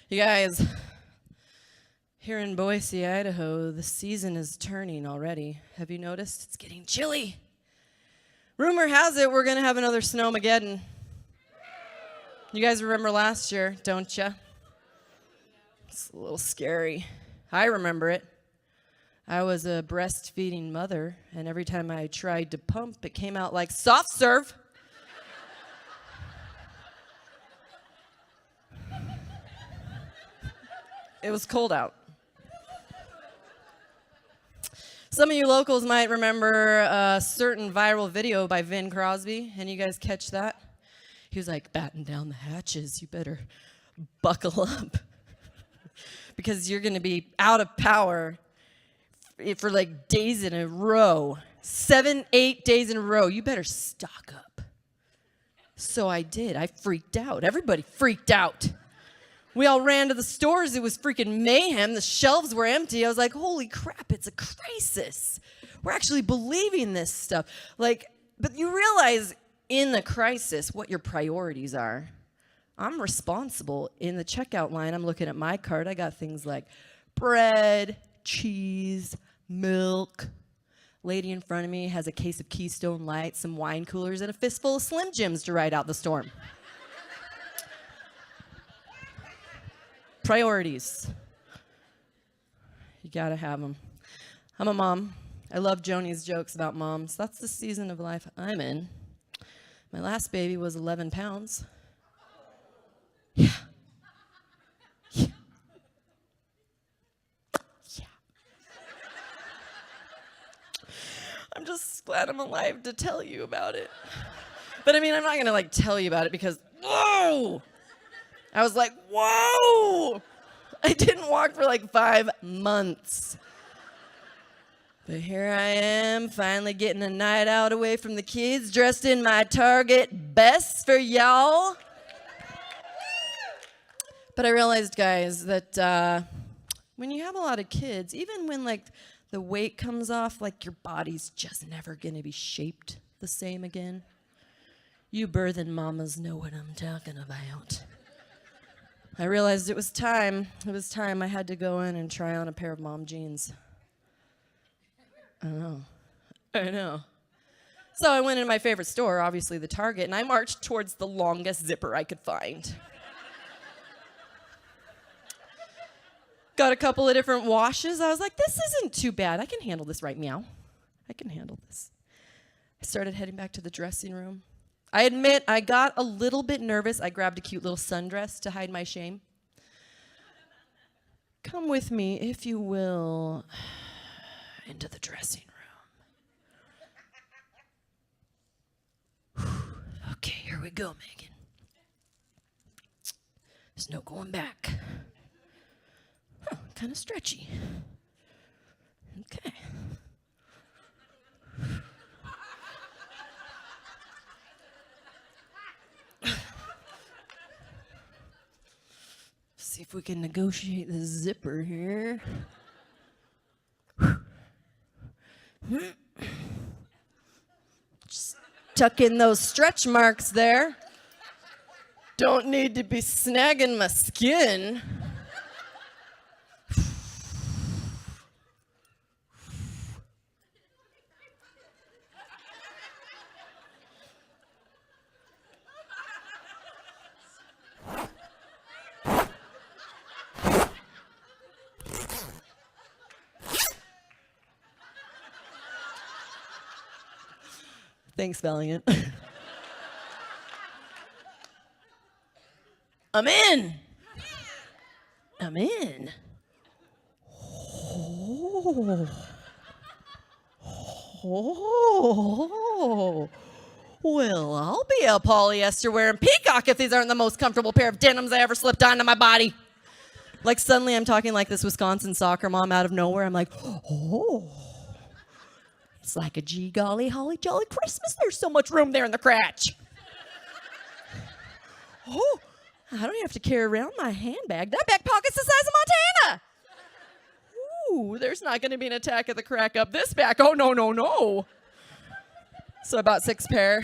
You guys, here in Boise, Idaho, the season is turning already. Have you noticed? It's getting chilly. Rumor has it we're going to have another snowmageddon. You guys remember last year, don't you? It's a little scary. I remember it. I was a breastfeeding mother, and every time I tried to pump, it came out like soft serve. It was cold out. Some of you locals might remember a certain viral video by Vin Crosby. And you guys catch that? He was like, batten down the hatches. You better buckle up. Because you're going to be out of power for like days in a row. 7, 8 days in a row. You better stock up. So I did. I freaked out. Everybody freaked out. We all ran to the stores. It was freaking mayhem. The shelves were empty. I was like, holy crap, it's a crisis. We're actually believing this stuff. But you realize in the crisis what your priorities are. I'm responsible. In the checkout line, I'm looking at my cart. I got things like bread, cheese, milk. Lady in front of me has a case of Keystone Light, some wine coolers, and a fistful of Slim Jims to ride out the storm. Priorities. You gotta have them. I'm a mom. I love Joni's jokes about moms. That's the season of life I'm in. My last baby was 11 pounds. Yeah. Yeah. Yeah. I'm just glad I'm alive to tell you about it. But I mean, I'm not gonna tell you about it because, whoa! I was like, whoa! I didn't walk for 5 months. But here I am, finally getting a night out away from the kids, dressed in my Target best for y'all. But I realized, guys, that when you have a lot of kids, even when the weight comes off, your body's just never gonna be shaped the same again. You birthing mamas know what I'm talking about. I realized it was time. It was time I had to go in and try on a pair of mom jeans. I know. So I went into my favorite store, obviously the Target, and I marched towards the longest zipper I could find. Got a couple of different washes. I was like, this isn't too bad. I can handle this, right, meow? I can handle this. I started heading back to the dressing room. I admit I got a little bit nervous. I grabbed a cute little sundress to hide my shame. Come with me, if you will, into the dressing room. Okay, here we go, Megan. There's no going back. Kind of stretchy. Okay. See if we can negotiate the zipper here. Just tuck in those stretch marks there. Don't need to be snagging my skin. Thanks, Valiant. I'm in. Oh. Well, I'll be a polyester wearing peacock if these aren't the most comfortable pair of denims I ever slipped onto my body. Suddenly I'm talking like this Wisconsin soccer mom out of nowhere. I'm like, oh. It's like a gee golly holly jolly Christmas. There's so much room there in the crotch. Oh, I don't even have to carry around my handbag. That back pocket's the size of Montana. Ooh, there's not going to be an attack of the crack up this back. Oh, no. So I bought 6 pair.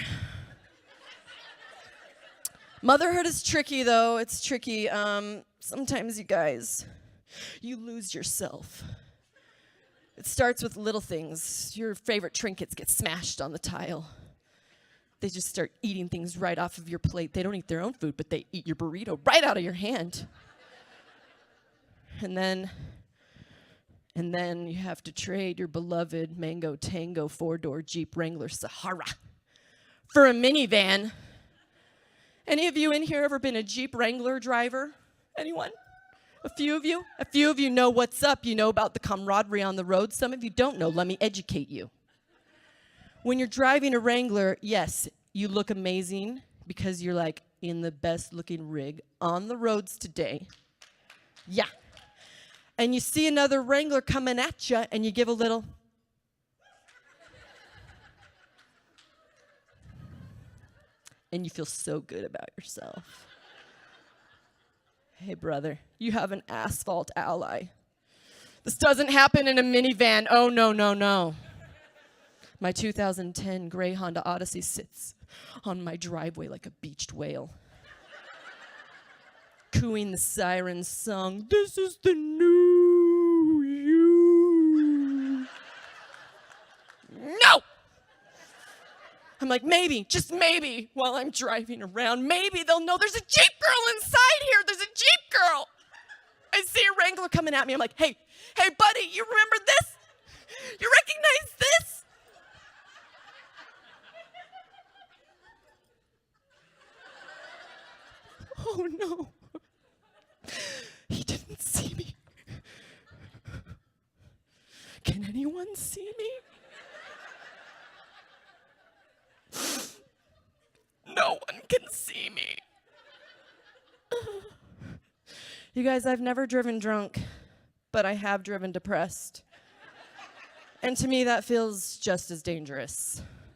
Motherhood is tricky, though. It's tricky. Sometimes, you guys, you lose yourself. It starts with little things. Your favorite trinkets get smashed on the tile. They just start eating things right off of your plate. They don't eat their own food, but they eat your burrito right out of your hand. And then you have to trade your beloved Mango Tango 4-door Jeep Wrangler Sahara for a minivan. Any of you in here ever been a Jeep Wrangler driver? Anyone? A few of you? A few of you know what's up. You know about the camaraderie on the road. Some of you don't know. Let me educate you. When you're driving a Wrangler, yes, you look amazing because you're like in the best looking rig on the roads today. Yeah. And you see another Wrangler coming at you and you give a little. And you feel so good about yourself. Hey, brother, you have an asphalt ally. This doesn't happen in a minivan. Oh, no, no, no. My 2010 gray Honda Odyssey sits on my driveway like a beached whale, cooing the siren song, "This is the new you." No! I'm like, maybe, just maybe, while I'm driving around, maybe they'll know there's a Jeep girl inside here. There's a Jeep girl. I see a Wrangler coming at me. I'm like, hey, buddy, you remember this? You recognize this? Oh, no. He didn't see me. Can anyone see me? No one can see me. You guys, I've never driven drunk, but I have driven depressed. And to me, that feels just as dangerous.